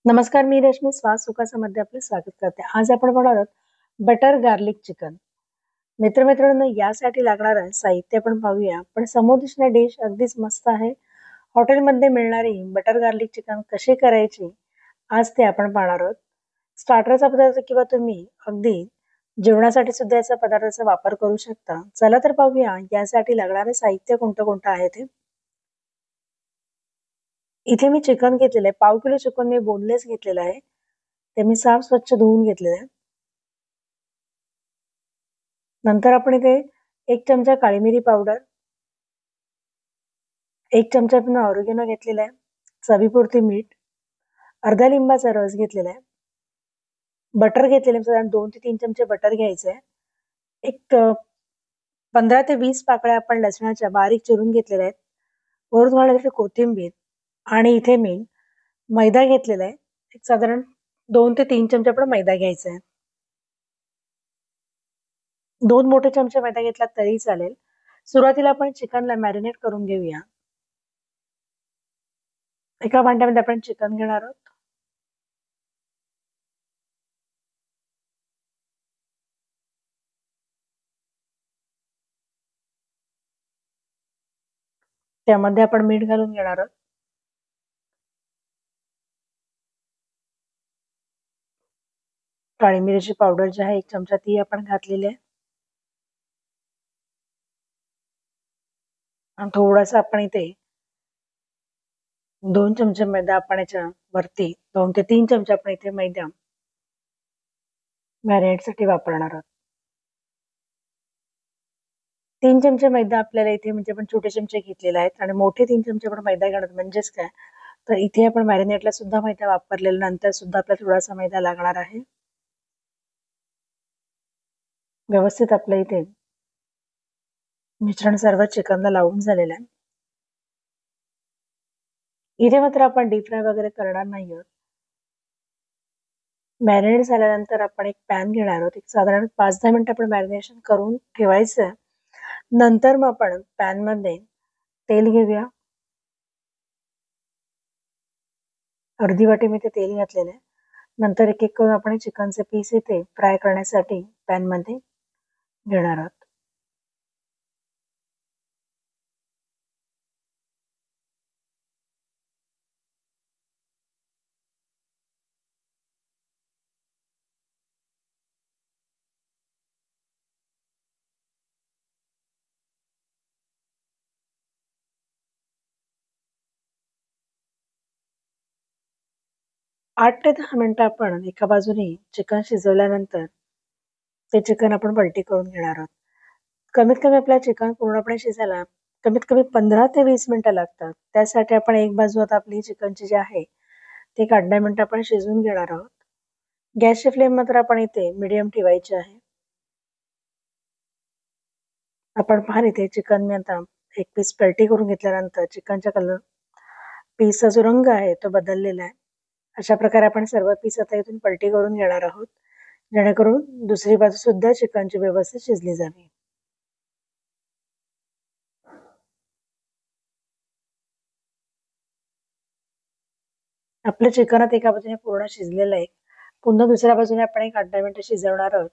नमस्कार, मी रश्मी स्वाद सुखासमध्ये आपले स्वागत करते. आज आपण बनवणार आहोत बटर गार्लिक चिकन. मित्रमैत्रिणींनो, यासाठी लागणारं साहित्य पण पाहूया. पण समोर दिसणारी डिश अगदीच मस्त आहे. हॉटेलमध्ये मिळणारी बटर गार्लिक चिकन कशी करायची, आज ते आपण पाहणार आहोत. स्टार्टरचा पदार्थ किंवा तुम्ही अगदी जेवणासाठी सुद्धा याचा पदार्थाचा वापर करू शकता. चला तर पाहूया यासाठी लागणारे साहित्य कोणतं कोणतं आहे ते. इथे मी चिकन घेतलेलं आहे. पाव किलो चिकन मी बोनलेस घेतलेलं आहे. ते मी साफ स्वच्छ धुवून घेतलेलं आहे. नंतर आपण इथे 1 चमचा काळी मिरी पावडर, 1 चमचा आपण ऑरिगॅनो घेतलेला आहे, चवीपुरती मीठ, अर्धा लिंबाचा रस घेतलेला आहे, बटर घेतलेले साधारण 2 ते 3 चमचे बटर घ्यायचं आहे. एक 15 ते 20 पाकळ्या आपण लसणाच्या बारीक चिरून घेतलेल्या आहेत. वरून घालण्यासाठी कोथिंबीर आणि इथे मी मैदा घेतलेला आहे. एक साधारण 2 ते 3 चमचे आपण मैदा घ्यायचा आहे. 2 मोठे चमचे मैदा घेतला तरी चालेल. सुरुवातीला आपण चिकनला मॅरिनेट करून घेऊया. एका भांड्यामध्ये आपण चिकन घेणार आहोत. त्यामध्ये आपण मीठ घालून घेणार आहोत. काळी मिरीची पावडर जी आहे 1 चमचा ती आपण घातलेली आहे. आणि थोडासा आपण इथे 2 चमचे मैदा आपण याच्या वरती 2 ते 3 चमचे आपण इथे मैदा मॅरिनेटसाठी वापरणार आहोत. 3 चमचे मैदा आपल्याला इथे म्हणजे आपण छोटे चमचे घेतलेले आहेत आणि मोठे 3 चमचे आपण मैदा घेणार. म्हणजेच काय, तर इथे आपण मॅरिनेटला सुद्धा मैदा वापरलेला, नंतर सुद्धा आपल्याला थोडासा मैदा लागणार आहे. व्यवस्थित आपल्या इथे मिश्रण सर्व चिकनला लावून झालेलं आहे. इथे मात्र आपण डीप फ्राय वगैरे करणार नाही आहोत. मॅरिनेट झाल्यानंतर आपण एक पॅन घेणार आहोत. एक साधारण 5-10 मिनिटं आपण मॅरिनेशन करून ठेवायचं आहे. नंतर मग आपण पॅनमध्ये तेल घेऊया. अर्धी वाटी मी ते तेल घातलेलं आहे. नंतर एक एक करून आपण चिकनचे पीस इथे फ्राय करण्यासाठी पॅनमध्ये घेणार आहोत. आठ ते 10 मिनिटं आपण एका बाजूने चिकन शिजवल्यानंतर ते चिकन आपण पलटी करून घेणार आहोत. कमीत कमी आपल्याला चिकन पूर्णपणे शिजायला कमीत कमी 15 ते 20 मिनिटं लागतात. त्यासाठी आपण एक बाजू आता आपली चिकनची जी आहे ते 8-10 मिनिटं आपण शिजवून घेणार आहोत. गॅसची फ्लेम मात्र आपण इथे मीडियम ठेवायची आहे. आपण पाहाल इथे चिकन मी आता एक पीस पलटी करून घेतल्यानंतर चिकनचा कलर पीसचा जो रंग आहे तो बदललेला आहे. अशा प्रकारे आपण सर्व पीस आता इथून पलटी करून घेणार आहोत, जेणेकरून दुसरी बाजू सुद्धा चिकनची व्यवस्थित शिजली जावी. आपलं चिकन आता एका बाजूने पूर्ण शिजलेलं आहे. पुन्हा दुसऱ्या बाजूने आपण एक 8-10 मिनिटं शिजवणार आहोत.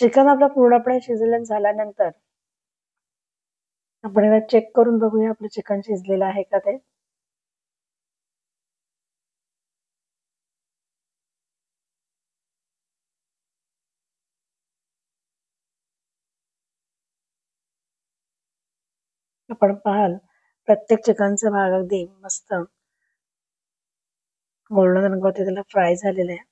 चिकन आपलं पूर्णपणे शिजलं झाल्यानंतर आपण याला चेक करून बघूया आपलं चिकन शिजलेलं आहे का ते. आपण पाहाल प्रत्येक चिकनचा भाग अगदी मस्त गोल्डन रंगावरती त्याला फ्राय झालेला आहे.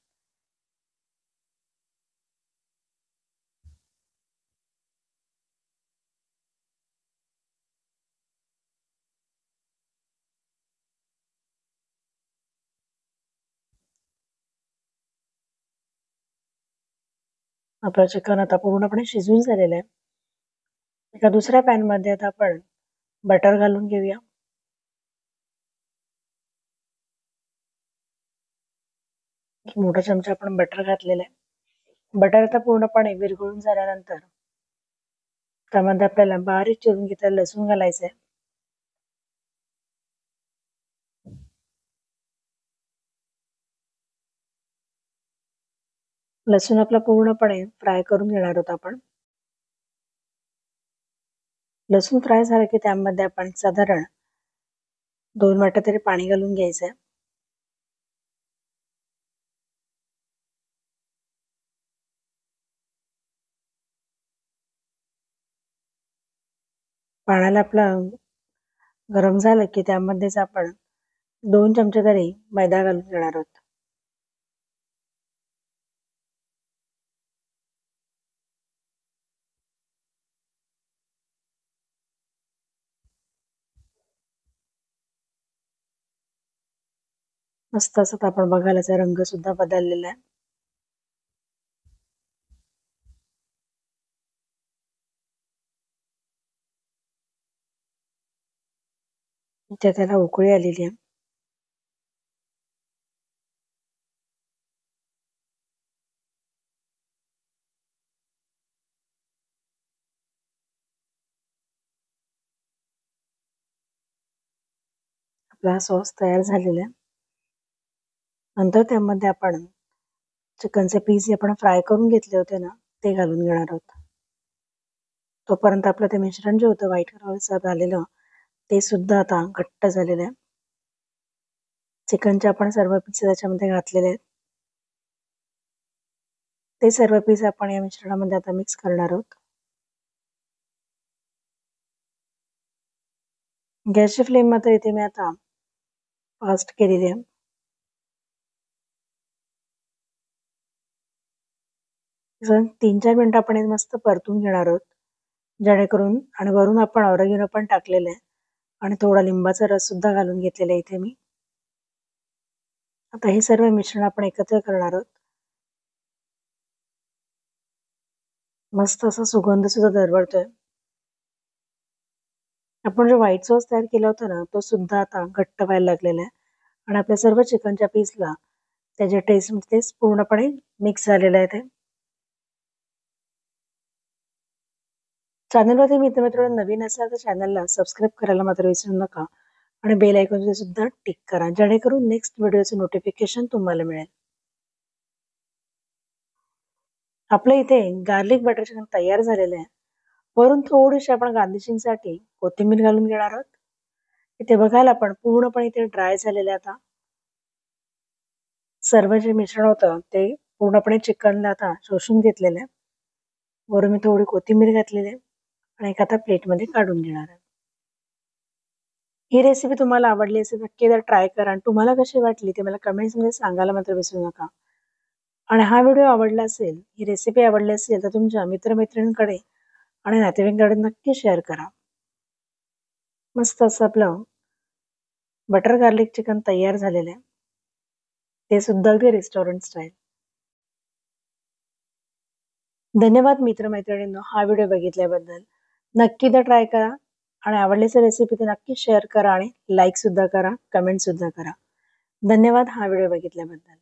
आपलं चिकन आता पूर्णपणे शिजून झालेलं आहे. एका दुसऱ्या पॅन मध्ये आता आपण बटर घालून घेऊया. एक मोठा चमचा आपण बटर घातलेला आहे. बटर आता पूर्णपणे विरघळून झाल्यानंतर त्यामध्ये आपल्याला बारीक चिरून घेतलेलं लसूण घालायचं आहे. लसूण आपला पूर्णपणे फ्राय करून घेणार आहोत आपण. लसूण फ्राय झाला की त्यामध्ये आपण साधारण 2 वाट्या तरी पाणी घालून घ्यायचंय. पाण्याला आपलं गरम झालं की त्यामध्येच आपण 2 चमचे तरी मैदा घालून घेणार आहोत. मस्त असं आपण बघायला त्याचा रंग सुद्धा बदललेला आहे. इथे त्याला उकळी आलेली आहे. आपला सॉस तयार झालेला आहे. नंतर त्यामध्ये आपण चिकनचे पीस जे आपण फ्राय करून घेतले होते ना, ते घालून घेणार आहोत. तोपर्यंत आपलं ते मिश्रण जे होतं व्हाईट कलरचं झालेलं, ते सुद्धा आता घट्ट झालेलं आहे. चिकनचे आपण सर्व पीस त्याच्यामध्ये घातलेले आहेत. ते सर्व पीस आपण या मिश्रणामध्ये आता मिक्स करणार आहोत. गॅसची फ्लेम मात्र इथे मी आता फास्ट केलेली आहे. जर 3-4 मिनिटं आपण हे मस्त परतून घेणार आहोत, जेणेकरून आणि वरून आपण ऑरिगॅनो पण टाकलेलं आहे आणि थोडा लिंबाचा रस सुद्धा घालून घेतलेला आहे इथे मी. आता हे सर्व मिश्रण आपण एकत्र करणार आहोत. मस्त असा सुगंध सुद्धा दरवळतोय. आपण जो व्हाईट सॉस तयार केला होता ना, तो सुद्धा आता घट्ट व्हायला लागलेला आहे आणि आपल्या सर्व चिकनच्या पीसला त्याच्या टेस्टमध्ये पूर्णपणे मिक्स झालेलं आहे ते. चॅनलवरती मित्रमैत्रिणी नवीन असाल तर चॅनलला सबस्क्राईब करायला मात्र विसरू नका आणि बेल आयकॉनचे सुद्धा टिक करा, जेणेकरून नेक्स्ट व्हिडिओचे नोटिफिकेशन तुम्हाला मिळेल. आपल्या इथे गार्लिक बटर चिकन तयार झालेलं आहे. वरून थोडीशी आपण गार्निशिंगसाठी कोथिंबीर घालून घेणार आहोत. इथे बघायला आपण पूर्णपणे इथे ड्राय झालेलं आहे आता. सर्व जे मिश्रण होतं ते पूर्णपणे चिकनला आता शोषून घेतलेलं आहे. वरून मी थोडी कोथिंबीर घातलेली आहे आणि एक आता प्लेटमध्ये काढून घेणार आहे. ही रेसिपी तुम्हाला आवडली असेल नक्की एकदा ट्राय करा आणि तुम्हाला कशी वाटली ते मला कमेंट्समध्ये सांगायला मात्र विसरू नका. आणि हा व्हिडिओ आवडला असेल, ही रेसिपी आवडली असेल तर तुमच्या मित्रमैत्रिणींकडे आणि नातेवाईकांकडे नक्की शेअर करा. मस्त असं आपलं बटर गार्लिक चिकन तयार झालेलं आहे. ते सुद्धा अगदी रेस्टॉरंट स्टाईल. धन्यवाद मित्रमैत्रिणींनो हा व्हिडिओ बघितल्याबद्दल. नक्की तर ट्राय करा आणि आवडल्याची रेसिपी ते नक्की शेअर करा आणि लाईक सुद्धा करा, कमेंट सुद्धा करा. धन्यवाद हा व्हिडिओ बघितल्याबद्दल.